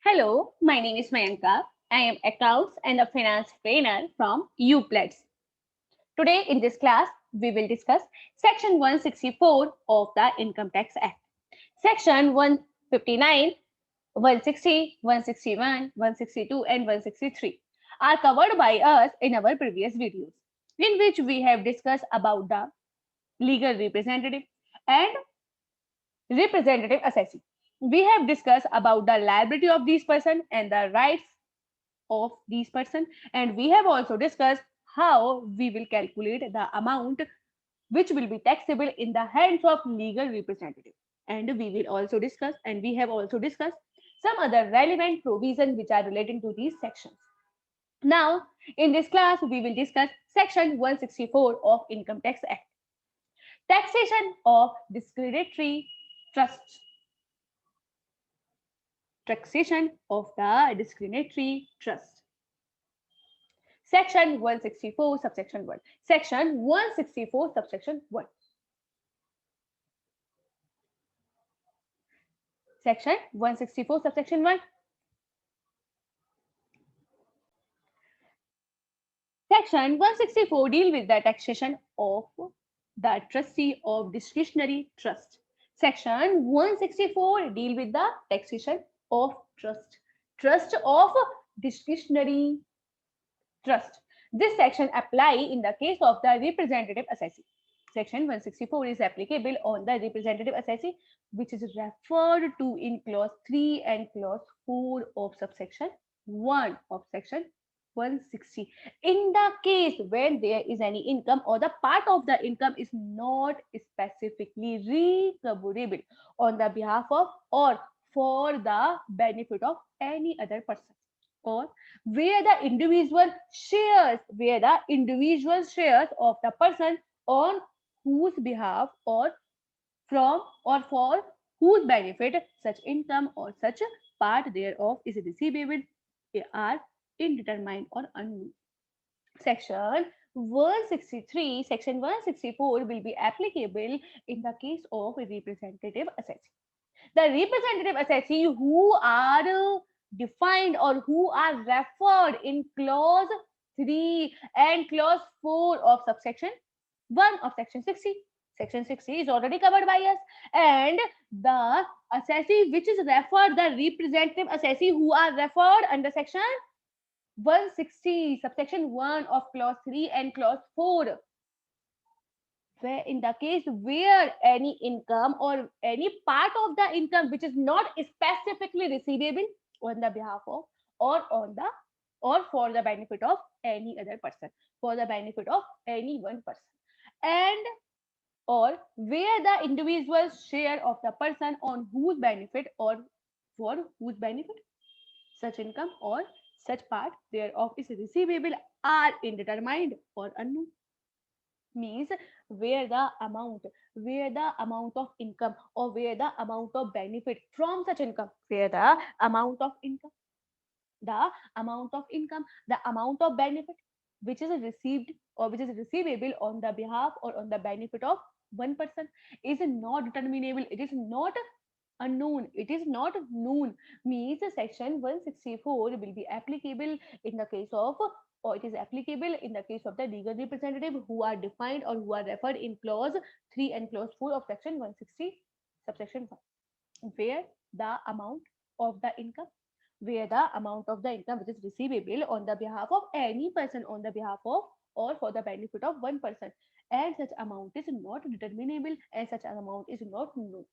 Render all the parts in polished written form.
Hello, my name is Mayanka. I am accounts and a finance trainer from Uplatz. Today in this class, we will discuss Section 164 of the Income Tax Act. Section 159, 160, 161, 162 and 163 are covered by us in our previous videos, in which we have discussed about the legal representative and representative assessee. We have discussed about the liability of these person and the rights of these person, and we have also discussed how we will calculate the amount which will be taxable in the hands of legal representative, and we have also discussed some other relevant provisions which are relating to these sections. Now in this class we will discuss section 164 of Income Tax Act, taxation of discriminatory trusts. Taxation of the discriminatory trust. Section 164, subsection 1. Section 164, subsection 1. Section 164, subsection 1. Section 164 deal with the taxation of the trustee of discretionary trust. Section 164 deal with the taxation of trust of discretionary trust. This section apply in the case of the representative assessee. Section 164 is applicable on the representative assessee, which is referred to in clause 3 and clause 4 of subsection 1 of section 160. In the case when there is any income or the part of the income is not specifically recoverable on the behalf of or for the benefit of any other person, or where the individual shares of the person on whose behalf or from or for whose benefit such income or such part thereof is receivable are indeterminate or unknown. Section 163, section 164 will be applicable in the case of a representative assessee. The representative assessee who are defined or who are referred in clause 3 and clause 4 of subsection 1 of section 60. Section 60 is already covered by us, and the assessee which is referred, the representative assessee who are referred under section 160 subsection 1 of clause 3 and clause 4, where in the case where any income or any part of the income which is not specifically receivable on the behalf of or on the or for the benefit of any other person, for the benefit of any one person, and or where the individual share of the person on whose benefit or for whose benefit such income or such part thereof is receivable are indeterminate or unknown. Means where the amount of income or where the amount of benefit from such income, where the amount of income, the amount of income, the amount of benefit which is received or which is receivable on the behalf or on the benefit of one person is not determinable, it is not unknown, it is not known. Means section 164 will be applicable in the case of, or it is applicable in the case of the legal representative who are defined or who are referred in clause 3 and clause 4 of section 160 subsection 1, where the amount of the income, where the amount of the income which is receivable on the behalf of any person on the behalf of or for the benefit of one person, and such amount is not determinable and such an amount is not known.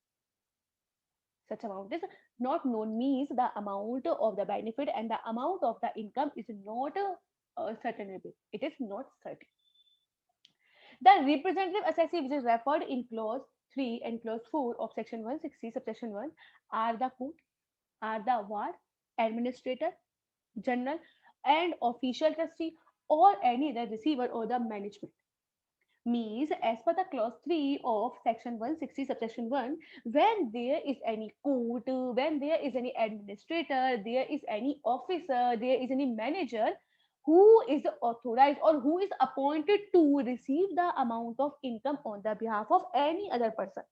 Such amount is not known means the amount of the benefit and the amount of the income is not certainable, it is not certain. The representative assessee which is referred in clause 3 and clause 4 of section 160 subsection 1 are the court, are the ward, administrator general and official trustee or any other receiver or the management. Means as per the clause 3 of section 160 subsection 1, when there is any court, when there is any administrator, there is any officer, there is any manager who is authorized or who is appointed to receive the amount of income on the behalf of any other person,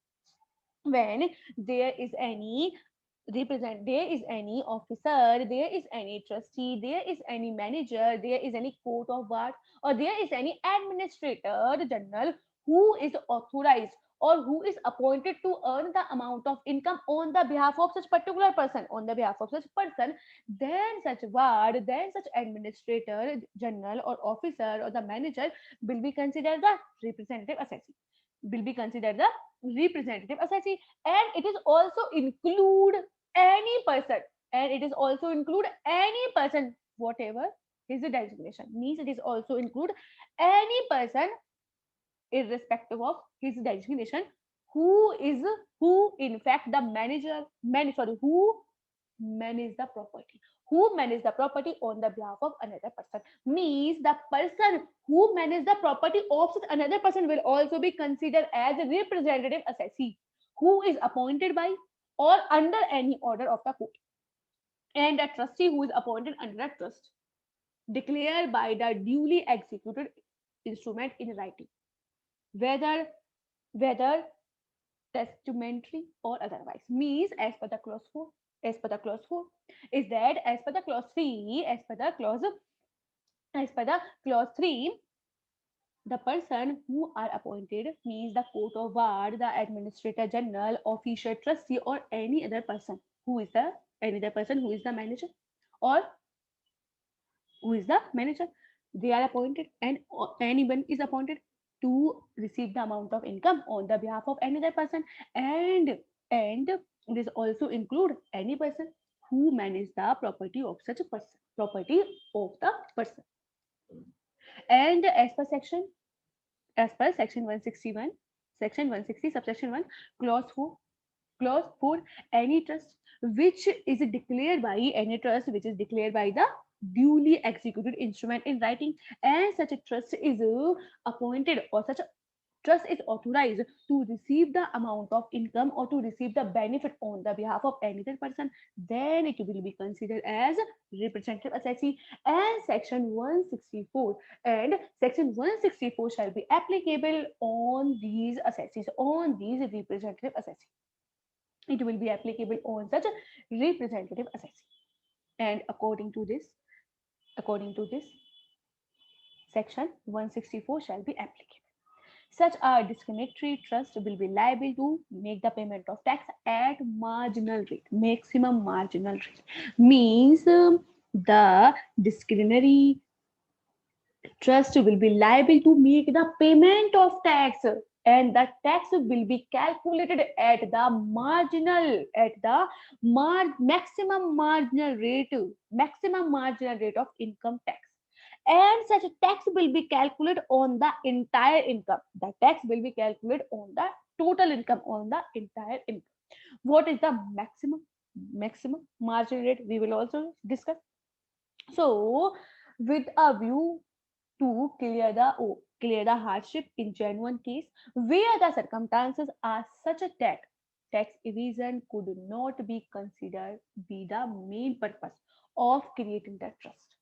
when there is any there is any officer, there is any trustee, there is any manager, there is any court of ward, or there is any administrator general who is authorized or who is appointed to earn the amount of income on the behalf of such particular person, on the behalf of such person, then such ward, then such administrator general or officer or the manager will be considered the representative assessee, will be considered the representative assessee. And it is also include any person, and it is also include any person, whatever is the designation, means it is also include any person irrespective of his designation, who is, who in fact the manager sorry, who manage the property, who manage the property on the behalf of another person, means the person who manage the property of another person will also be considered as a representative assessee, who is appointed by or under any order of the court, and a trustee who is appointed under a trust declared by the duly executed instrument in writing, whether whether testamentary or otherwise, means as per the clause 4, as per the clause 4 is that as per the clause 3, as per the clause 3, the person who are appointed, means the court of ward, the administrator general, official trustee, or any other person who is the any other person who is the manager, or who is the manager, they are appointed, and anyone is appointed to receive the amount of income on the behalf of another person, and this also include any person who manage the property of such a person, property of the person. And as per section 161, section 160 subsection 1, clause 4, clause 4, any trust which is declared by any trust which is declared by the duly executed instrument in writing, and such a trust is appointed, or such a trust is authorized to receive the amount of income or to receive the benefit on the behalf of any other person, then it will be considered as representative assessee. And section 164, and section 164 shall be applicable on these assessees, on these representative assessee, it will be applicable on such a representative assessee. And according to this section 164 shall be applicable. Such a discriminatory trust will be liable to make the payment of tax at marginal rate, maximum marginal rate, means the discriminatory trust will be liable to make the payment of tax, and the tax will be calculated at the marginal, at the maximum marginal rate of income tax, and such a tax will be calculated on the entire income, the tax will be calculated on the total income, on the entire income. What is the maximum marginal rate, we will also discuss. So with a view to clear the hardship in genuine case where the circumstances are such that tax evasion could not be considered be the main purpose of creating the trust,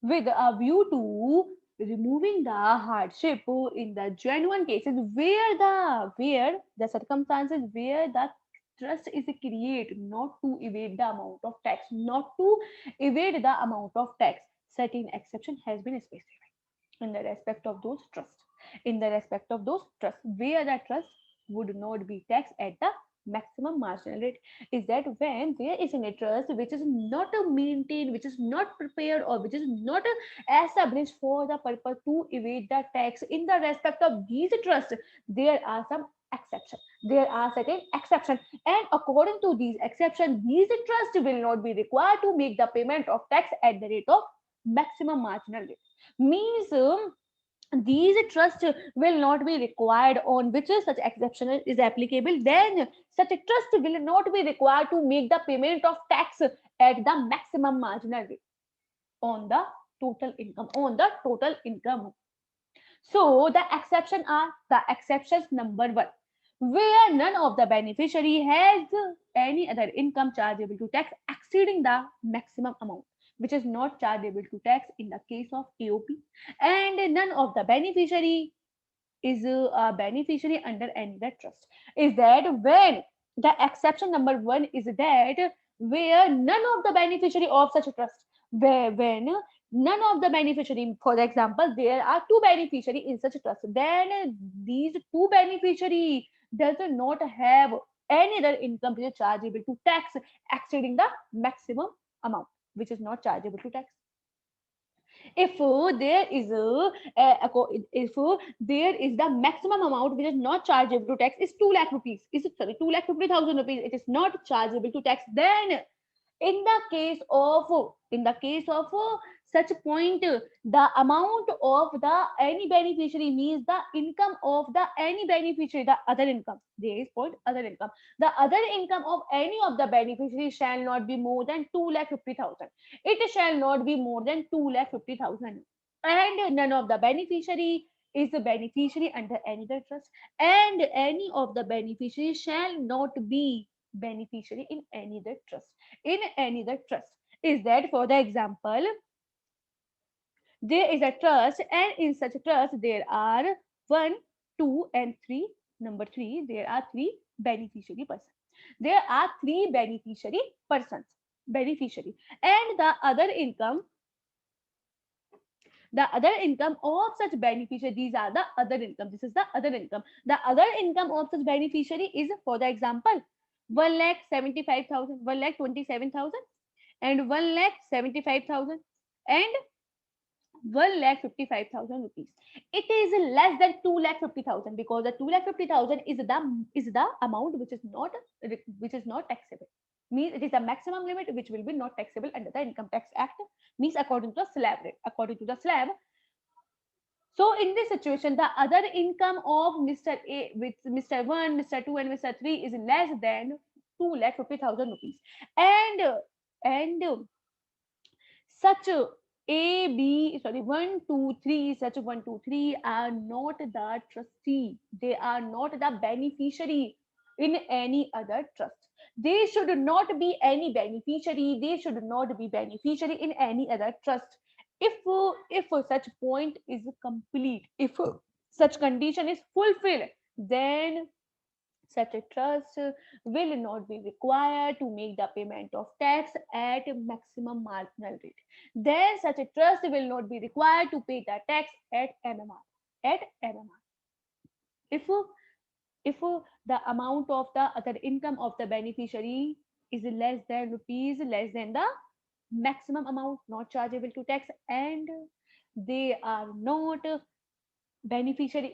with a view to removing the hardship in the genuine cases where the circumstances where the trust is created not to evade the amount of tax, not to evade the amount of tax, certain exception has been specified in the respect of those trusts, in the respect of those trusts where the trust would not be taxed at the maximum marginal rate, is that when there is an trust which is not maintained, which is not prepared, or which is not established for the purpose to evade the tax, in the respect of these trusts there are some exceptions, there are certain exceptions, and according to these exceptions these trusts will not be required to make the payment of tax at the rate of maximum marginal rate, means these trusts will not be required on which such exception is applicable, then such a trust will not be required to make the payment of tax at the maximum marginal rate on the total income, on the total income. So the exceptions number 1, where none of the beneficiary has any other income chargeable to tax exceeding the maximum amount, which is not chargeable to tax in the case of AOP, and none of the beneficiary is a beneficiary under any trust, is that when The exception number one is that where none of the beneficiary of such a trust, where when none of the beneficiary, for example, there are two beneficiary in such a trust, then these two beneficiary does not have any other income which is chargeable to tax exceeding the maximum amount which is not chargeable to tax. If there is if there is the maximum amount which is not chargeable to tax is 2 lakh rupees, is it, sorry, 2,50,000 rupees, it is not chargeable to tax, then in the case of such point, the amount of the any beneficiary means the income of the any beneficiary, the other income, there is point other income, the other income of any of the beneficiary shall not be more than 2,50,000, it shall not be more than 2,50,000, and none of the beneficiary is the beneficiary under any other trust, and any of the beneficiary shall not be beneficiary in any other trust, in any other trust. Is that, for the example, there is a trust, and in such a trust there are one, two, and three. Number three, there are three beneficiary persons. There are three beneficiary persons, beneficiary, and the other income of such beneficiary, these are the other income, this is the other income, the other income of such beneficiary is, for the example, 1,75,000, 1,27,000, and 1,75,000, and 1,55,000 rupees. It is less than 2,50,000 because the 2,50,000 is the amount which is not taxable. Means it is the maximum limit which will be not taxable under the Income Tax Act. Means according to the slab rate, according to the slab. So in this situation, the other income of Mr. A with Mr. 1, Mr. 2, and Mr. 3 is less than 2,50,000 rupees. And such A, B, sorry, 1, 2, 3, such 1, 2, 3 are not the trustee. They are not the beneficiary in any other trust. They should not be any beneficiary. They should not be beneficiary in any other trust. If such point is complete, if such condition is fulfilled, then such a trust will not be required to make the payment of tax at maximum marginal rate. Then such a trust will not be required to pay the tax at MMR. At MMR. If if the amount of the other income of the beneficiary is less than the maximum amount not chargeable to tax, and they are not beneficiary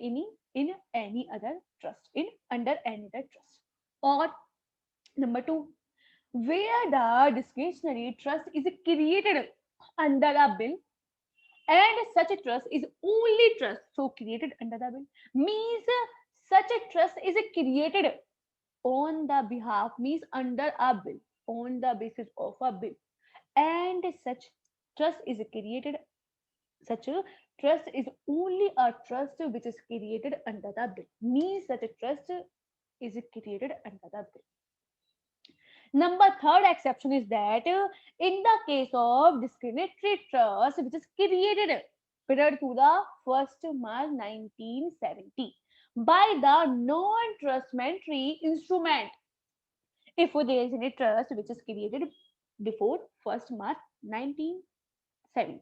in any other trust, in under any other trust. Or number two, where the discretionary trust is created under a bill, and such a trust is only trust so created under the bill, means such a trust is created on the behalf, means under a bill, on the basis of a bill, and trust is created such a trust is only a trust which is created under the bill, means such a trust is created under the bill. Number third exception is that in the case of discriminatory trust which is created prior to the 1st March 1970 by the non-trustmentary instrument, if there is any trust which is created before 1st March 1970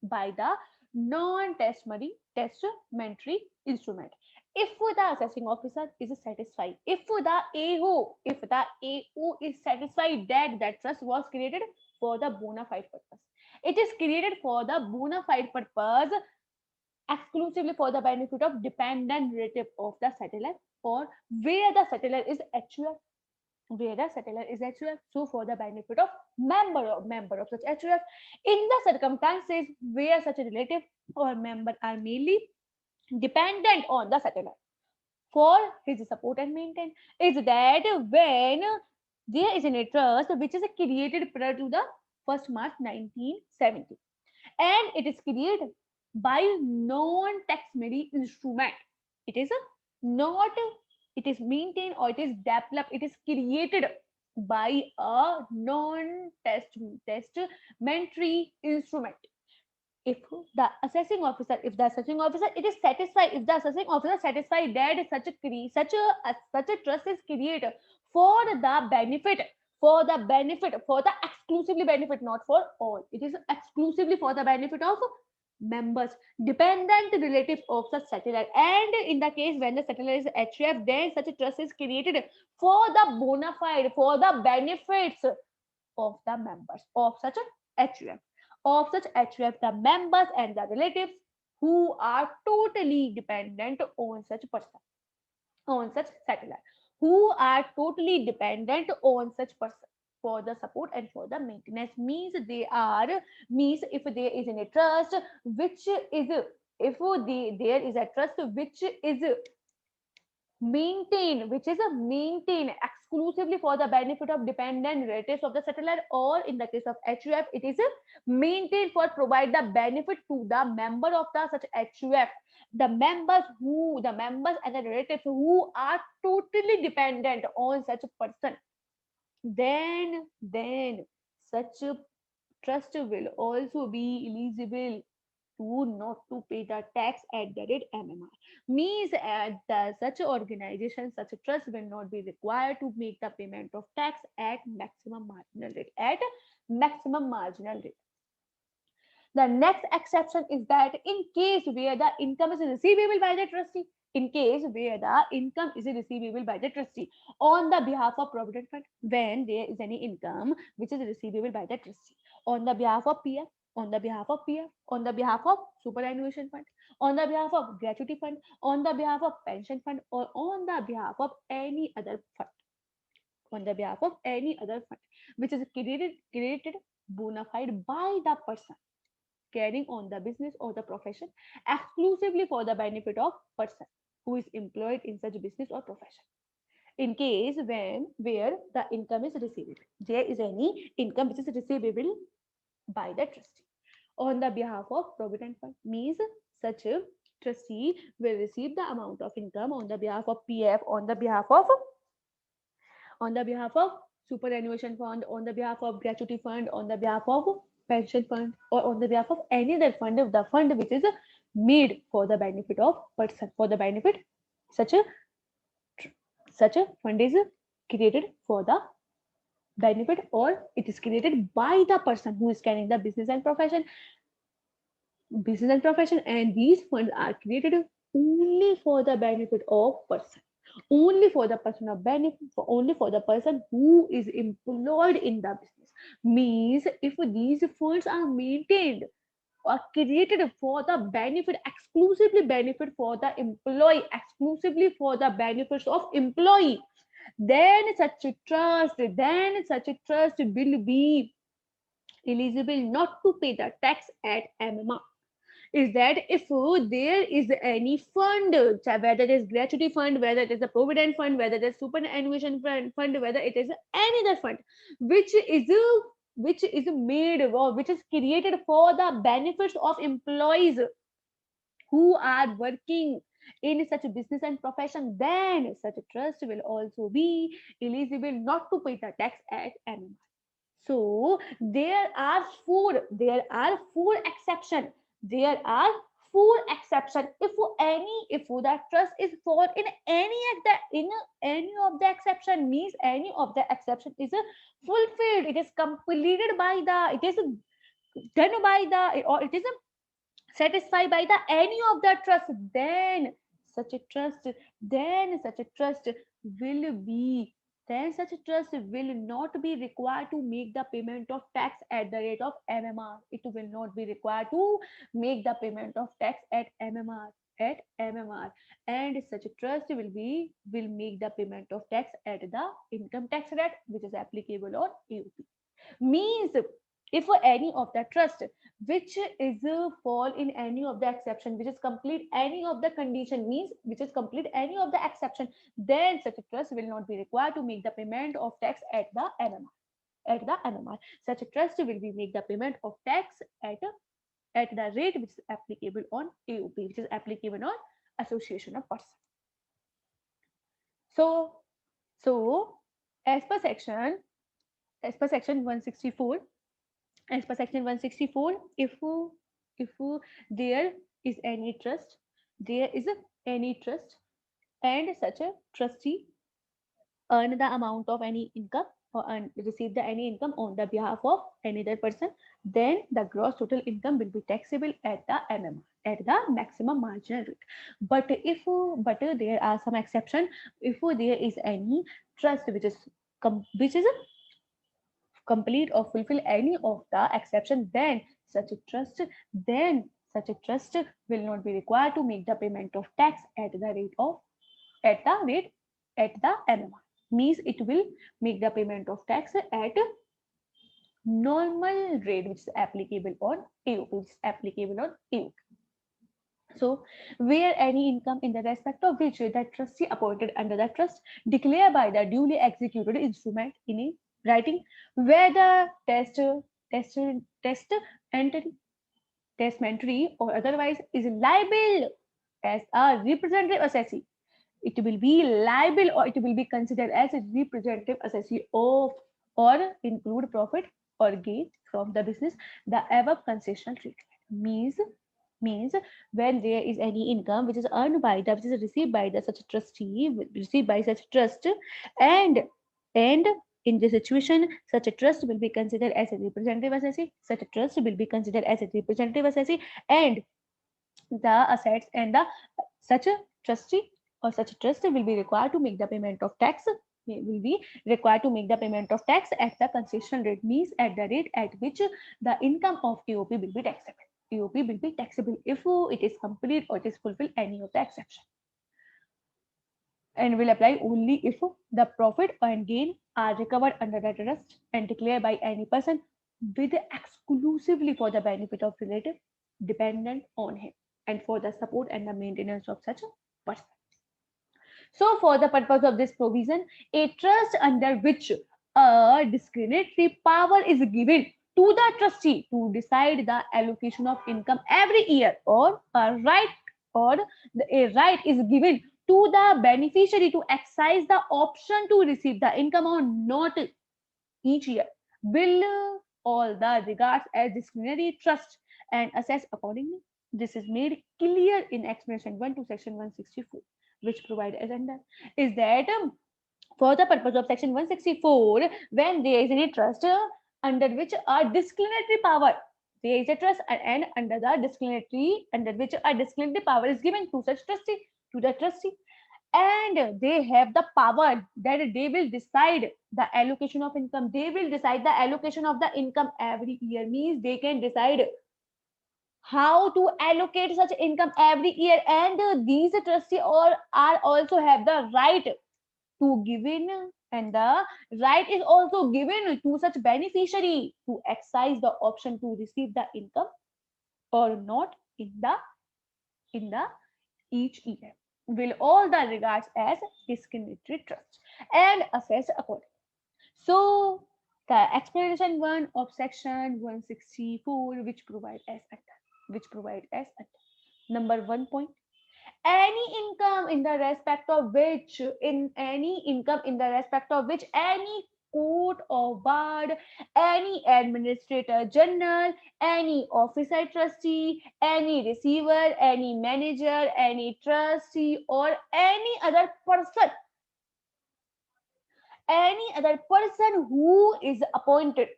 by the non-testamentary instrument. If the assessing officer is satisfied, if the AO is satisfied that that trust was created for the bona fide purpose, it is created for the bona fide purpose exclusively for the benefit of dependent relative of the settler, or where the settler is actual, so for the benefit of member of such HUF, in the circumstances where such a relative or member are merely dependent on the settler for his support and maintenance, is that when there is a trust which is created prior to the 1st March 1970, and it is created by non-taxable instrument. It is not, it is maintained or it is developed, it is created by a non-testamentary instrument. If the assessing officer, it is satisfied, if the assessing officer satisfied that such a trust is created for the benefit, for the exclusively benefit, not for all. It is exclusively for the benefit of members, dependent relatives of the settlor. And in the case when the settlor is HUF, then such a trust is created for the bona fide, for the benefits of the members of such a HUF. Of such HUF, the members and the relatives who are totally dependent on such person, on such settlor, who are totally dependent on such person for the support and for the maintenance. Means they are, means if there is any trust which is, if there is a trust which is maintained, which is a maintained exclusively for the benefit of dependent relatives of the settler, or in the case of HUF, it is maintained for provide the benefit to the member of the such HUF, the members who, the members and the relatives who are totally dependent on such a person, then such a trust will also be eligible to not to pay the tax at the rate MMR. Means such a organization, such a trust will not be required to make the payment of tax at maximum marginal rate. At maximum marginal rate. The next exception is that in case where the income is receivable by the trustee, in case where the income is receivable by the trustee on the behalf of provident fund, when there is any income which is receivable by the trustee on the behalf of PF, on the behalf of PF, on the behalf of superannuation fund, on the behalf of gratuity fund, on the behalf of pension fund, or on the behalf of any other fund, on the behalf of any other fund which is created bona fide by the person carrying on the business or the profession exclusively for the benefit of person who is employed in such business or profession. In case when where the income is receivable, there is any income which is receivable by the trustee on the behalf of provident fund, means such a trustee will receive the amount of income on the behalf of PF, on the behalf of superannuation fund, on the behalf of gratuity fund, on the behalf of pension fund, or on the behalf of any other fund, of the fund which is made for the benefit of person, for the benefit, such a fund is created for the benefit, or it is created by the person who is carrying the business and profession, and these funds are created only for the benefit of person, only for the person of benefit, only for the person who is employed in the business. Means if these funds are maintained or created for the benefit, exclusively benefit for the employee, exclusively for the benefits of employee, then such a trust will be eligible not to pay the tax at MMR. Is that if there is any fund, whether it is gratuity fund, whether it is a provident fund, whether it is superannuation fund, whether it is any other fund which is made or which is created for the benefits of employees who are working in such a business and profession, then such a trust will also be eligible not to pay the tax at MMR. So there are four exceptions. There are four exceptions. If the trust is for in any of the exception, means any of the exception is fulfilled. It is completed by the. It is done by the, or it is satisfied by the any of the trust. Such a trust such a trust will be then such a trust will not be required to make the payment of tax at the rate of MMR. It will not be required to make the payment of tax at MMR, and such a trust will make the payment of tax at the income tax rate which is applicable on AOP. Means if any of the trust which is fall in any of the exception, which is complete any of the condition, means which is complete any of the exception, then such a trust will not be required to make the payment of tax at the MMR. At the MMR, such a trust will be make the payment of tax at the rate which is applicable on AOP, which is applicable on association of person. So, so as per section as per section 164, as per section 164, if there is any trust, there is any trust, and such a trustee earn the amount of any income or receive the any income on the behalf of any other person, then the gross total income will be taxable at the MMR, at the maximum marginal rate. But there are some exception. If there is any trust which is which is complete or fulfill any of the exception, then such a trust will not be required to make the payment of tax at the rate of at the rate at the MMR. Means it will make the payment of tax at normal rate which is applicable on AOP, which is applicable on AOP. So, where any income in the respect of which the trustee appointed under the trust declare by the duly executed instrument in a writing, where the test, test entity, testamentary or otherwise is liable as a representative assessee, it will be liable or it will be considered as a representative assessee of or include profit or gain from the business. The above concessional treatment means when there is any income which is earned by the which is received by the such a trustee, received by such trust, and and in this situation such a trust will be considered as a representative assessee, such a trust will be considered as a representative assessee, and the assets and the such a trustee or such a trustee will be required to make the payment of tax, will be required to make the payment of tax at the concessional rate, means at the rate at which the income of AOP will be taxable. AOP will be taxable if it is complete or it is fulfill any of the exception, and will apply only if the profit and gain are recovered under the trust and declared by any person with exclusively for the benefit of relative dependent on him and for the support and the maintenance of such a person. So, for the purpose of this provision, a trust under which a discriminatory power is given to the trustee to decide the allocation of income every year, or a right or a right is given to the beneficiary to exercise the option to receive the income or not each year, will all the regards as discretionary trust and assess accordingly. This is made clear in explanation 1 to section 164, which provide as under is that for the purpose of section 164, when there is any trust under which a disciplinary power, there is a trust and under the disciplinary under which a disciplinary power is given to such trustee, to the trustee, and they have the power that they will decide the allocation of income, they will decide the allocation of the income every year, means they can decide how to allocate such income every year, and these trustee or are also have the right to given, and the right is also given to such beneficiary to exercise the option to receive the income or not in the each year, will all the regards as discriminatory trust and assessed accordingly. So the explanation 1 of section 164, which provide as under, which provide as under. Number 1 point, any income in the respect of which any court or ward, any administrator general, any officer trustee, any receiver, any manager, any trustee, or any other person who is appointed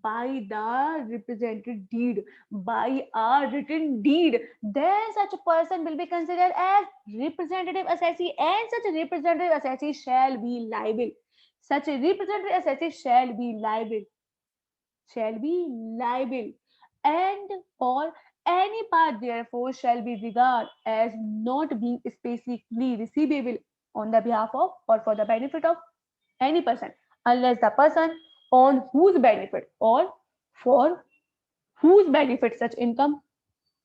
by the represented deed, by a written deed, then such a person will be considered as representative assessee, and such a representative assessee shall be liable. Such a representative assessee shall be liable, and or any part therefore shall be regarded as not being specifically receivable on the behalf of or for the benefit of any person, unless the person on whose benefit or for whose benefit such income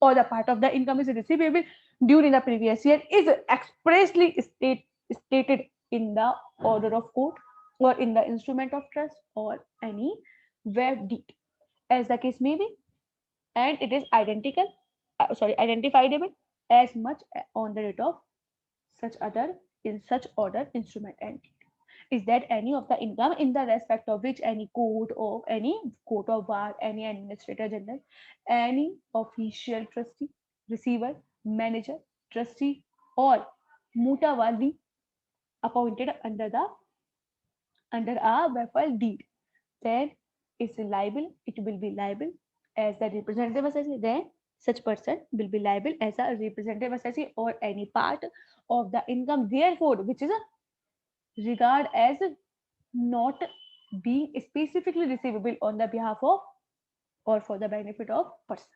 or the part of the income is receivable during the previous year is expressly stated in the order of court or in the instrument of trust or any web deed, as the case may be, and it is identifiable as much on the date of such other in such order instrument and is that any of the income in the respect of which any court of bar, any administrator general, any official trustee, receiver, manager, trustee, or mutawali appointed under a waffle deed, then it's liable. It will be liable as the representative assessee. Then such person will be liable as a representative assessee or any part of the income, therefore, which is a regard as not being specifically receivable on the behalf of or for the benefit of person,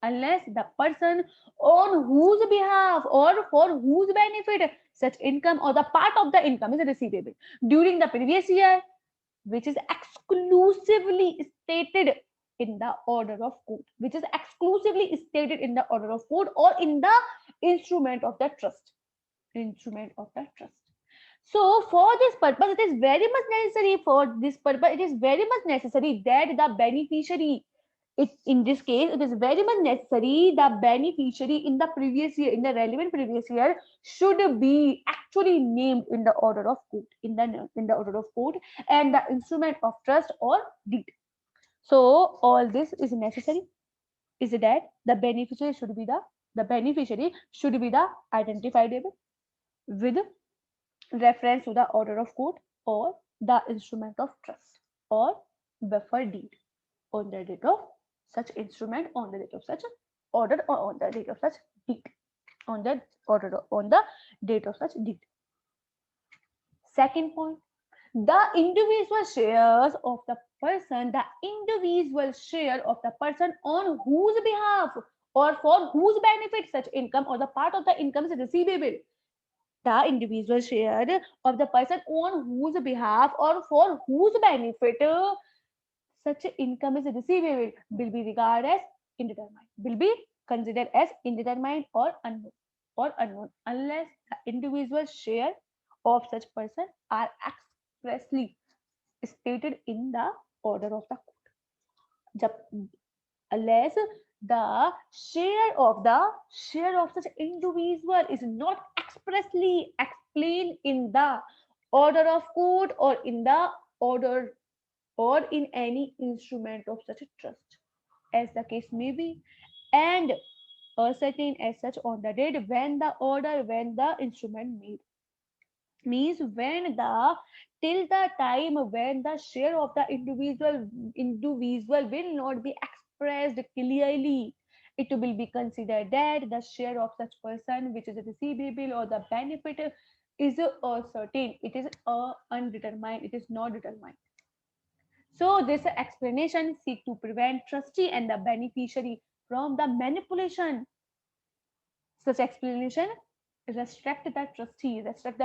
unless the person on whose behalf or for whose benefit such income or the part of the income is receivable during the previous year, which is exclusively stated in the order of code, which is exclusively stated in the order of code or in the instrument of the trust. Instrument of the trust. So, for this purpose, it is very much necessary. For this purpose, it is very much necessary that the beneficiary, in this case, it is very much necessary the beneficiary in the previous year, in the relevant previous year, should be actually named in the order of code, in the order of code, and the instrument of trust or deed. So, all this is necessary. Is that the beneficiary should be the identifiable with reference to the order of code or the instrument of trust or buffer deed on the date of such instrument, on the date of such order, or on the date of such deed, on the order, on the date of such deed. Second point, the individual shares of the person, the individual share of the person on whose behalf or for whose benefit such income or the part of the income is receivable, the individual share of the person on whose behalf or for whose benefit such income is receivable will be regarded as indeterminate, will be considered as indeterminate or unknown, unless the individual share of such person are expressly stated in the order of the court. Unless the share of such individual is not expressly explained in the order of court or in the order or in any instrument of such a trust, as the case may be, and ascertain as such on the date when the instrument made, means when the till the time when the share of the individual will not be expressed clearly, it will be considered that the share of such person which is receivable or the benefit is certain, it is undetermined, it is not determined. So this explanation seek to prevent trustee and the beneficiary from the manipulation. Such explanation restrict the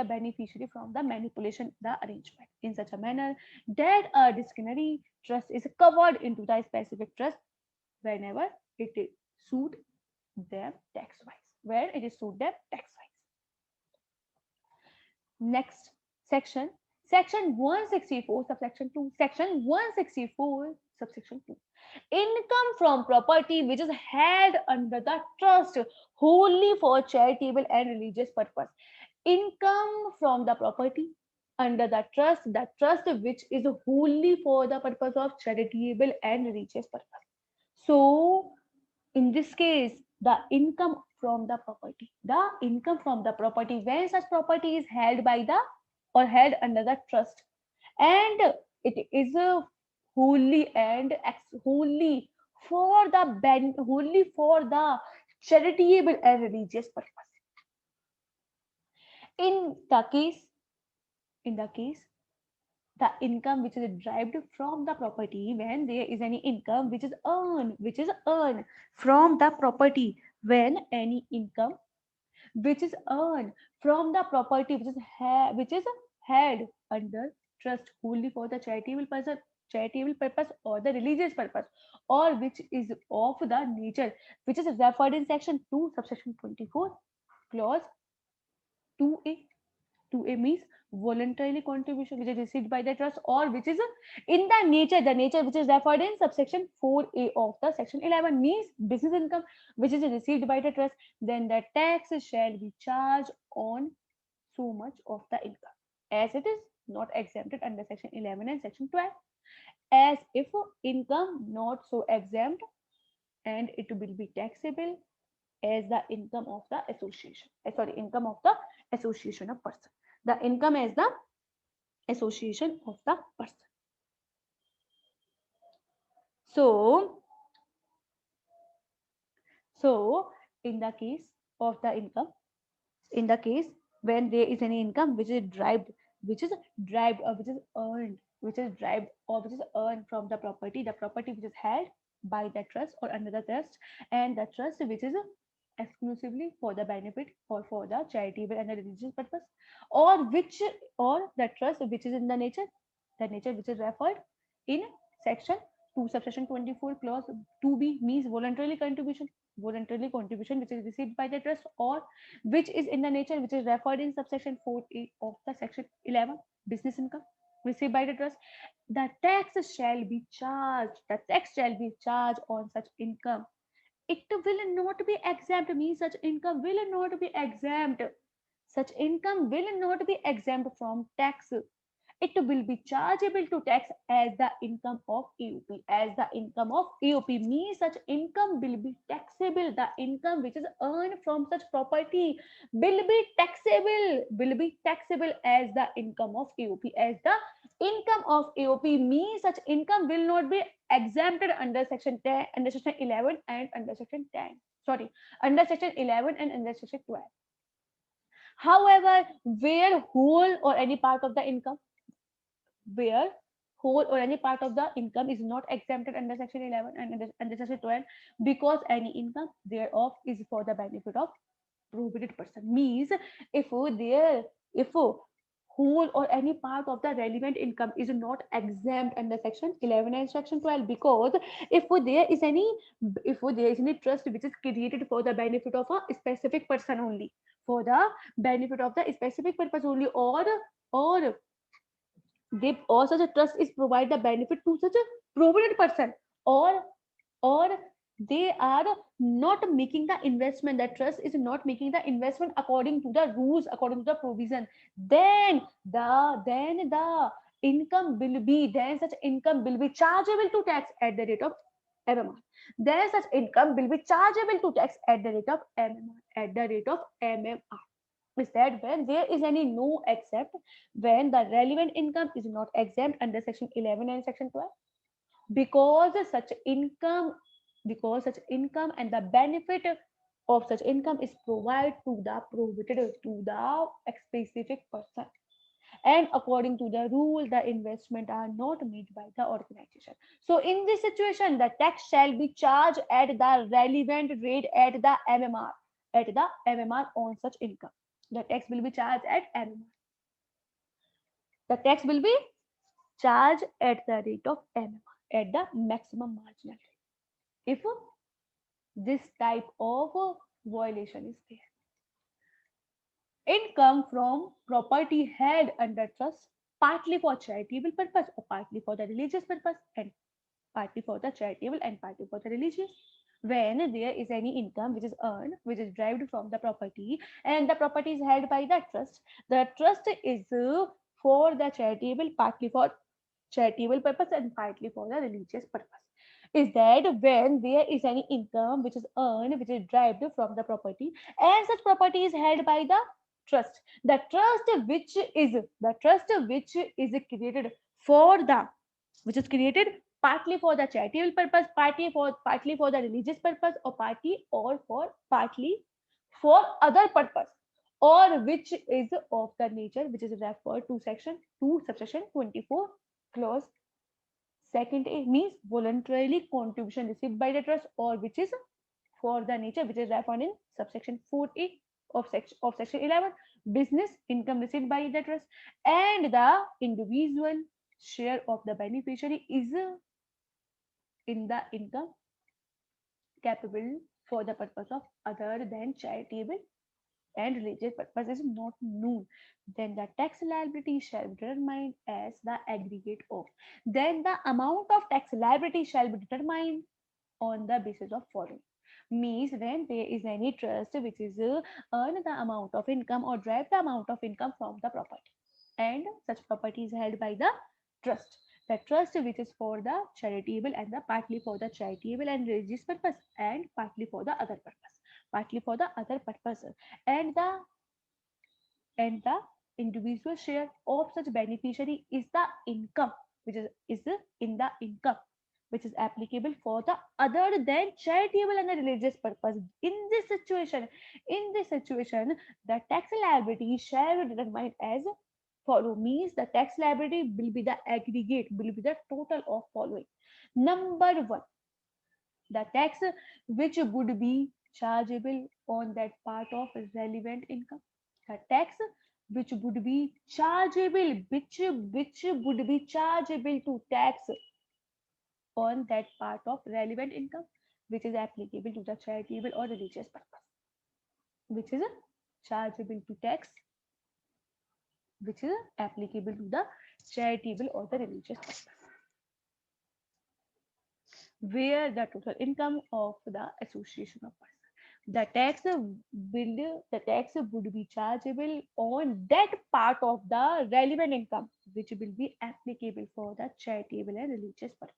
beneficiary from the manipulation the arrangement in such a manner that a discretionary trust is covered into the specific trust whenever it suit them tax wise, where it is suit them tax wise. Next section, section 164 subsection 2, section 164 subsection 2, income from property which is held under the trust wholly for charitable and religious purpose. Income from the property under the trust which is wholly for the purpose of charitable and religious purpose. So in this case, the income from the property, when such property is held by the or held under the trust, and it is wholly wholly for the charitable and religious purpose. In the case, in the case, the income which is derived from the property, when there is any income which is earned from the property, when any income which is earned from the property which is held under trust wholly for the charitable purpose or the religious purpose, or which is of the nature which is referred in section 2 subsection 24 clause 2a. 2a means voluntarily contribution which is received by the trust, or which is in the nature which is referred in subsection 4a of the section 11 means business income which is received by the trust, then the tax shall be charged on so much of the income, as it is not exempted under section 11 and section 12, as if income not so exempt, and it will be taxable as the income of the association, income of the association of person. The income as the association of the person. So, so in the case of the income, in the case when there is any income which is derived or which is earned, which is derived or which is earned from the property which is held by the trust or under the trust, and the trust which is exclusively for the benefit or for the charitable and the religious purpose, or which, or the trust which is in the nature which is referred in section 2 subsection 24 clause 2b, means voluntarily contribution which is received by the trust, or which is in the nature which is referred in subsection 4a of the section 11, business income received by the trust. The tax shall be charged, the tax shall be charged on such income. It will not be exempt, means such income will not be exempt. Such income will not be exempt from tax. It will be chargeable to tax as the income of AOP. As the income of AOP means such income will be taxable. The income which is earned from such property will be taxable as the income of AOP. As the income of AOP means such income will not be exempted under section 10, under section 11 and under section 10. Sorry, under section 11 and under section 12. However, where whole or any part of the income, where whole or any part of the income is not exempted under section 11 and under section 12, because any income thereof is for the benefit of prohibited person, means if there, if whole or any part of the relevant income is not exempt under section 11 and section 12, because if there is any, if there is any trust which is created for the benefit of a specific person only, for the benefit of the specific purpose only, or they, or such a trust is provide the benefit to such a provided person, or they are not making the investment, the trust is not making the investment according to the rules, according to the provision, then the income will be, then such income will be chargeable to tax at the rate of MMR. Then such income will be chargeable to tax at the rate of MMR, at the rate of MMR. Is that when there is any no except, when the relevant income is not exempt under section 11 and section 12, because such income, because such income and the benefit of such income is provided to the prohibited, to the specific person, and according to the rule the investment are not made by the organization. So in this situation the tax shall be charged at the relevant rate, at the MMR, at the MMR on such income. The tax will be charged at MMR. The tax will be charged at the rate of MMR, at the maximum marginal rate, if this type of violation is there. Income from property held under trust, partly for charitable purpose or partly for the religious purpose, and partly for the charitable and partly for the religious. When there is any income which is earned, which is derived from the property, and the property is held by the trust is for the charitable, partly for charitable purpose and partly for the religious purpose. Is that when there is any income which is earned, which is derived from the property, and such property is held by the trust, the trust which is created for the, which is created partly for the charitable purpose, partly for the religious purpose, or partly for other purpose, or which is of the nature which is referred to section 2 subsection 24 clause second A, means voluntarily contribution received by the trust, or which is for the nature which is referred in subsection 4A of section 11, business income received by the trust, and the individual share of the beneficiary is in the income capable for the purpose of other than charitable and religious purpose is not known, then the tax liability shall be determined as the aggregate of. Then the amount of tax liability shall be determined on the basis of following. Means when there is any trust which is earn the amount of income or derive the amount of income from the property, and such property is held by the trust. The trust which is for the charitable and the partly for the charitable and religious purpose, and partly for the other purpose, partly for the other purpose, and the individual share of such beneficiary is the income, which is in the income which is applicable for the other than charitable and the religious purpose. In this situation, the tax liability shall be determined as follow, means the tax liability will be the aggregate, will be the total of following. Number one, the tax which would be chargeable on that part of relevant income. The tax which would be chargeable, which would be chargeable to tax on that part of relevant income which is applicable to the charitable or religious purpose, which is chargeable to tax, which is applicable to the charitable or the religious purpose, where the total income of the association of persons. The tax would be chargeable on that part of the relevant income which will be applicable for the charitable and religious purpose.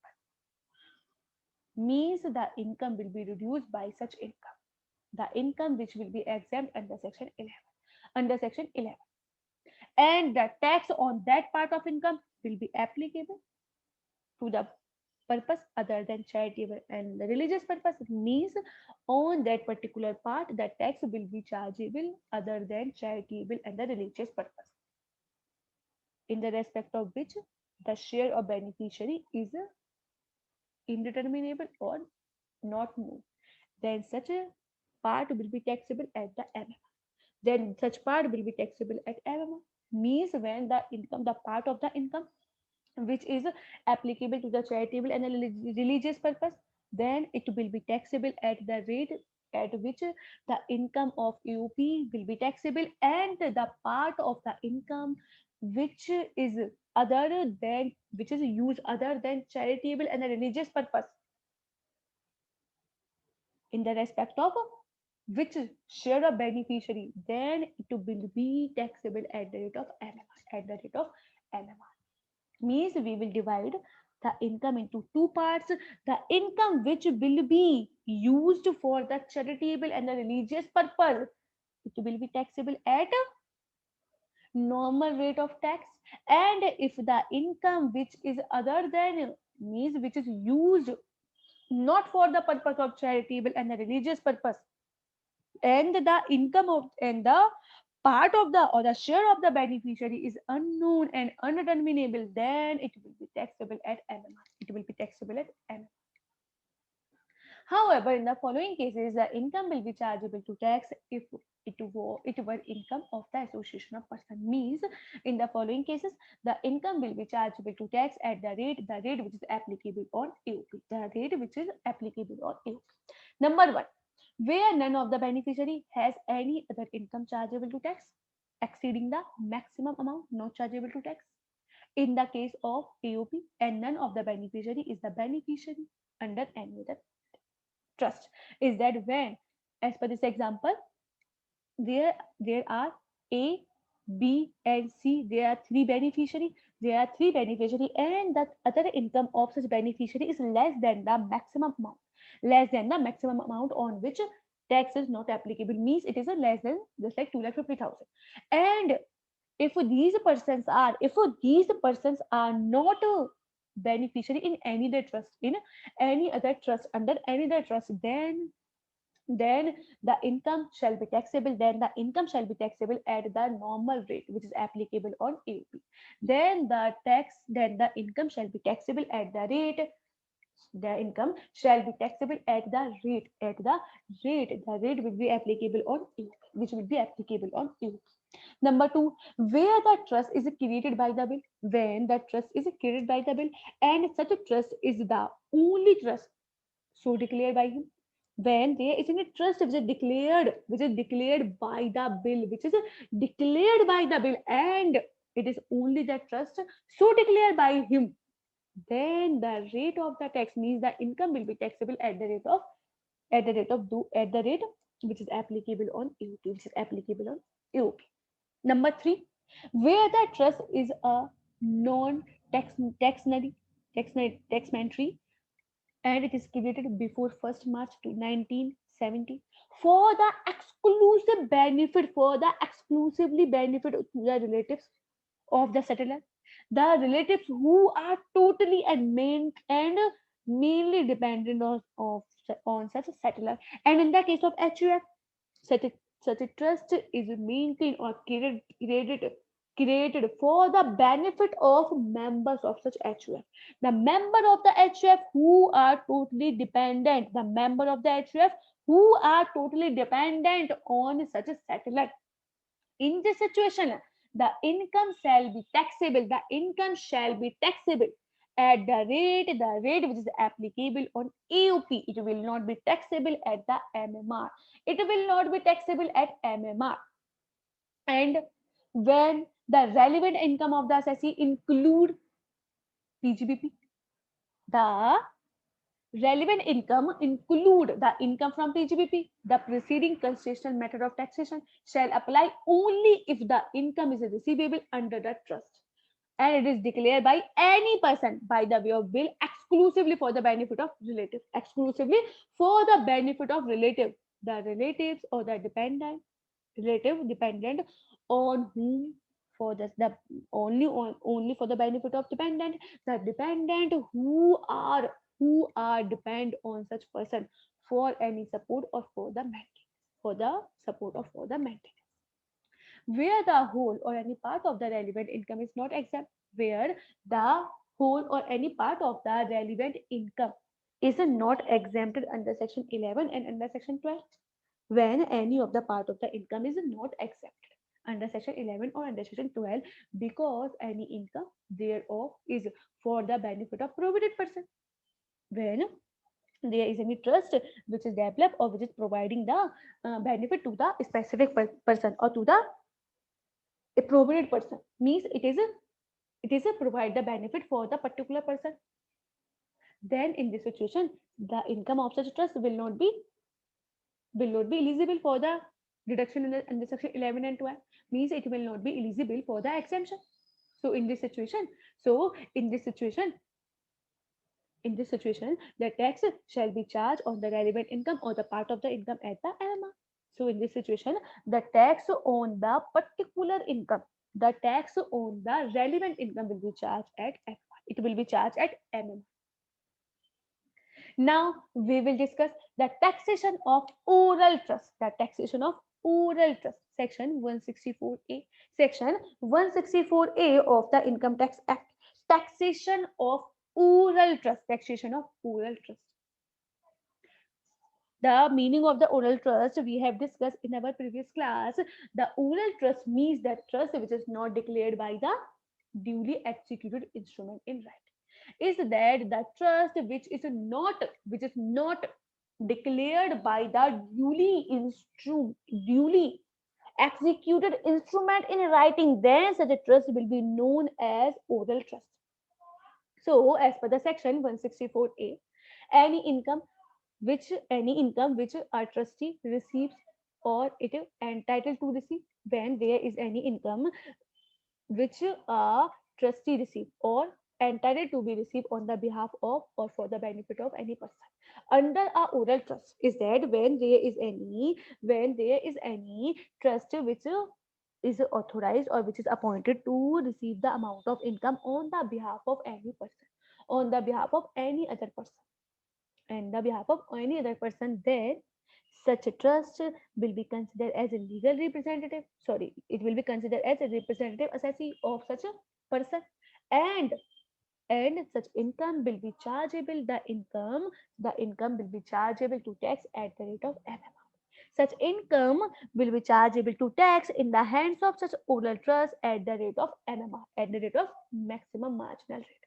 Means the income will be reduced by such income. The income which will be exempt under section 11. Under section 11. And the tax on that part of income will be applicable to the purpose other than charitable and the religious purpose. It means on that particular part the tax will be chargeable other than charitable and the religious purpose, in the respect of which the share of beneficiary is indeterminable or not known. Then such a part will be taxable at the MMR. Then such part will be taxable at MMR. Means when the income, the part of the income which is applicable to the charitable and the religious purpose, then it will be taxable at the rate at which the income of AOP will be taxable, and the part of the income which is which is used other than charitable and the religious purpose, in the respect of which share of beneficiary, then it will be taxable at the rate of MMR. At the rate of MMR. Means we will divide the income into two parts. The income which will be used for the charitable and the religious purpose, it will be taxable at a normal rate of tax. And if the income which is other than, means which is used not for the purpose of charitable and the religious purpose, and the income of and the part of the or the share of the beneficiary is unknown and undeterminable, then it will be taxable at MMR. It will be taxable at MMR. However, in the following cases, the income will be chargeable to tax if it were income of the association of person. Means in the following cases, the income will be chargeable to tax at the rate which is applicable on AOP. The rate which is applicable on AOP. Number one, where none of the beneficiary has any other income chargeable to tax exceeding the maximum amount not chargeable to tax. In the case of AOP, and none of the beneficiary is the beneficiary under any other trust, is that when, as per this example, there are A, B, and C. There are three beneficiary. There are three beneficiary, and the other income of such beneficiary is less than the maximum amount. Less than the maximum amount on which tax is not applicable, means it is a less than just like 2,50,000. And if these persons are not a beneficiary in any other trust under any other trust, then the income shall be taxable. Then the income shall be taxable at the normal rate which is applicable on AOP. Then the income shall be taxable at the rate. The income shall be taxable at the rate. The rate will be applicable on AOP, which will be applicable on AOP. Number two, where the trust is created by the bill. When the trust is created by the bill, and such a trust is the only trust so declared by him. When there is a trust which is declared by the bill, and it is only the trust so declared by him, then the rate of the tax, means the income will be taxable at the rate which is applicable on AOP. Number three, where the trust is a non-taxatory and it is created before 1st March to 19 70. For the exclusive benefit, for the exclusively benefit to the relatives of the settler, the relatives who are totally and mainly dependent on such a settler. And in the case of HUF, such a, such a trust is maintained or created for the benefit of members of such HUF. The member of the HUF who are totally dependent, the member of the HUF who are totally dependent on such a settler. In this situation, the income shall be taxable. The income shall be taxable at the rate which is applicable on AOP. It will not be taxable at the MMR. It will not be taxable at MMR. And when the relevant income of the assessee include PGBP, the relevant income include the income from PGBP. The preceding constitutional method of taxation shall apply only if the income is receivable under the trust and it is declared by any person by the way of will exclusively for the benefit of relative. Exclusively for the benefit of relative. The relatives or the dependent relative dependent on whom for the only for the benefit of dependent, the dependent who are depend on such person for any support or for the maintenance, for the support or for the maintenance, where the whole or any part of the relevant income is not exempt, where the whole or any part of the relevant income is not exempted under section 11 and under section 12, when any of the part of the income is not exempted under section 11 or under section 12, because any income thereof is for the benefit of provided person, when there is any trust which is developed or which is providing the benefit to the specific person or to the a provided person, means it is a provide the benefit for the particular person, then in this situation the income of such trust will not be eligible for the deduction in the section 11 and 12, means it will not be eligible for the exemption. So in this situation, the tax shall be charged on the relevant income or the part of the income at the MMR. So in this situation, the tax on the particular income, the tax on the relevant income will be charged at FR. It will be charged at MMR. Now we will discuss the taxation of oral trust. The taxation of oral trust. Section 164A. Section 164A of the Income Tax Act. Taxation of oral trust. Taxation of oral trust. The meaning of the oral trust we have discussed in our previous class. The oral trust means that trust which is not declared by the duly executed instrument in right. Is that the trust which is not declared by the duly executed instrument in writing, then such a trust will be known as oral trust. So as per the section 164A, any income any income which a trustee receives or it is entitled to receive, when there is any income which a trustee receive or entitled to be received on the behalf of or for the benefit of any person under a oral trust, is that when there is any trust which is authorized or which is appointed to receive the amount of income on the behalf of any person, on the behalf of any other person, and the behalf of any other person, then such a trust will be considered as a legal representative. Sorry, it will be considered as a representative assessee of such a person, and such income will be chargeable. The income will be chargeable to tax at the rate of MMR. Such income will be chargeable to tax in the hands of such oral trust at the rate of MMR, at the rate of maximum marginal rate,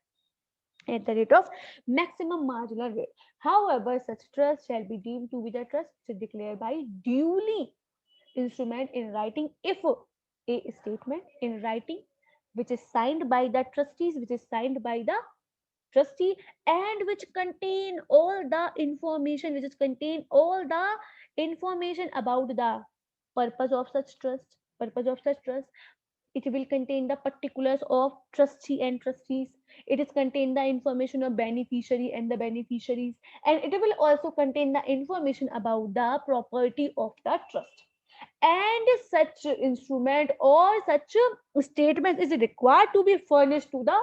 at the rate of maximum marginal rate. However, such trust shall be deemed to be the trust which is declared by duly instrument in writing if a statement in writing which is signed by the trustees, which is signed by the trustee, and which contain all the information, which is contain all the information about the purpose of such trust, It will contain the particulars of trustee and trustees. It is contain the information of beneficiary and the beneficiaries, and it will also contain the information about the property of the trust. And such instrument or such statement is required to be furnished to the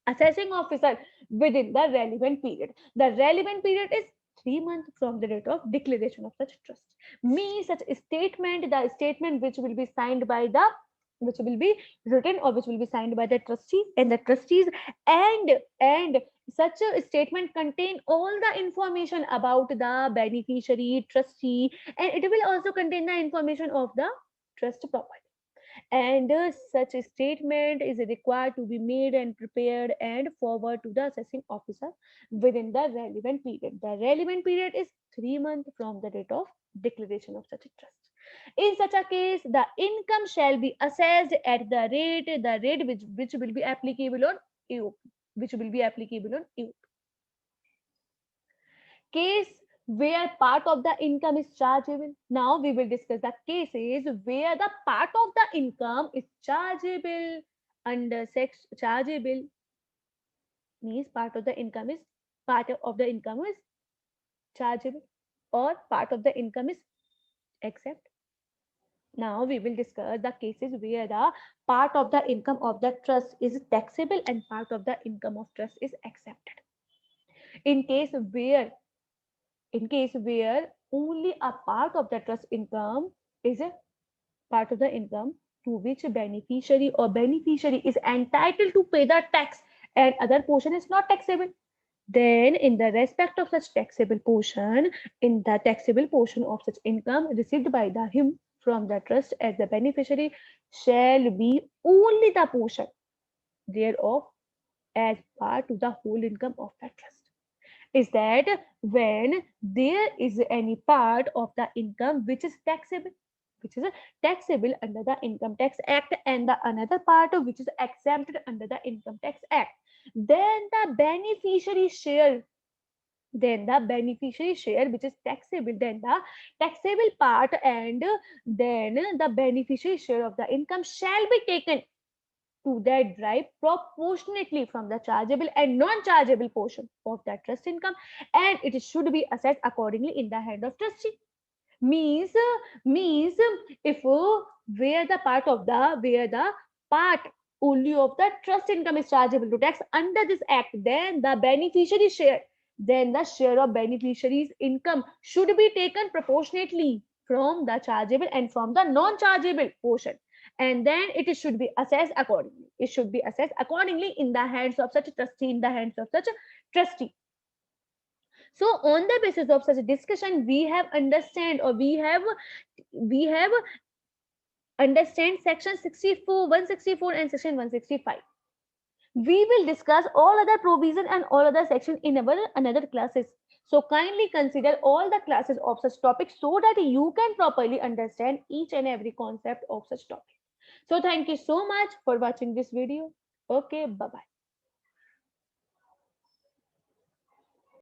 assessing officer within the relevant period. The relevant period is 3 months from the date of declaration of such trust. Means such statement, the statement which will be signed by the, which will be written or which will be signed by the trustee and the trustees, and such a statement contain all the information about the beneficiary, trustee, and it will also contain the information of the trust property. And such a statement is required to be made and prepared and forward to the assessing officer within the relevant period. The relevant period is 3 months from the date of declaration of such a trust. In such a case, the income shall be assessed at the rate which will be applicable on EOP, which will be applicable on EOP. Case where part of the income is chargeable. Now we will discuss the cases where the part of the income is chargeable under section. Chargeable means part of the income is chargeable or part of the income is exempt. Now we will discuss the cases where the part of the income of the trust is taxable and part of the income of trust is exempted. In case where only a part of the trust income is a part of the income to which a beneficiary is entitled to pay the tax and other portion is not taxable, then in the respect of such taxable portion, in the taxable portion of such income received by the him from the trust as the beneficiary shall be only the portion thereof as part to the whole income of the trust. Is that when there is any part of the income which is taxable under the Income Tax Act, and the another part of which is exempted under the Income Tax Act, then the beneficiary share, which is taxable, then the taxable part, and then the beneficiary share of the income shall be taken to that drive proportionately from the chargeable and non-chargeable portion of that trust income, and it should be assessed accordingly in the hand of trustee. Means if where the part only of the trust income is chargeable to tax under this act, then the beneficiary share, then the share of beneficiary's income should be taken proportionately from the chargeable and from the non-chargeable portion, and then it should be assessed accordingly. It should be assessed accordingly in the hands of such a trustee, in the hands of such a trustee. So on the basis of such a discussion, we have understand section 64, 164 and section 165. We will discuss all other provision and all other section in our another classes. So kindly consider all the classes of such topics so that you can properly understand each and every concept of such topic. So thank you so much for watching this video. Okay, bye bye.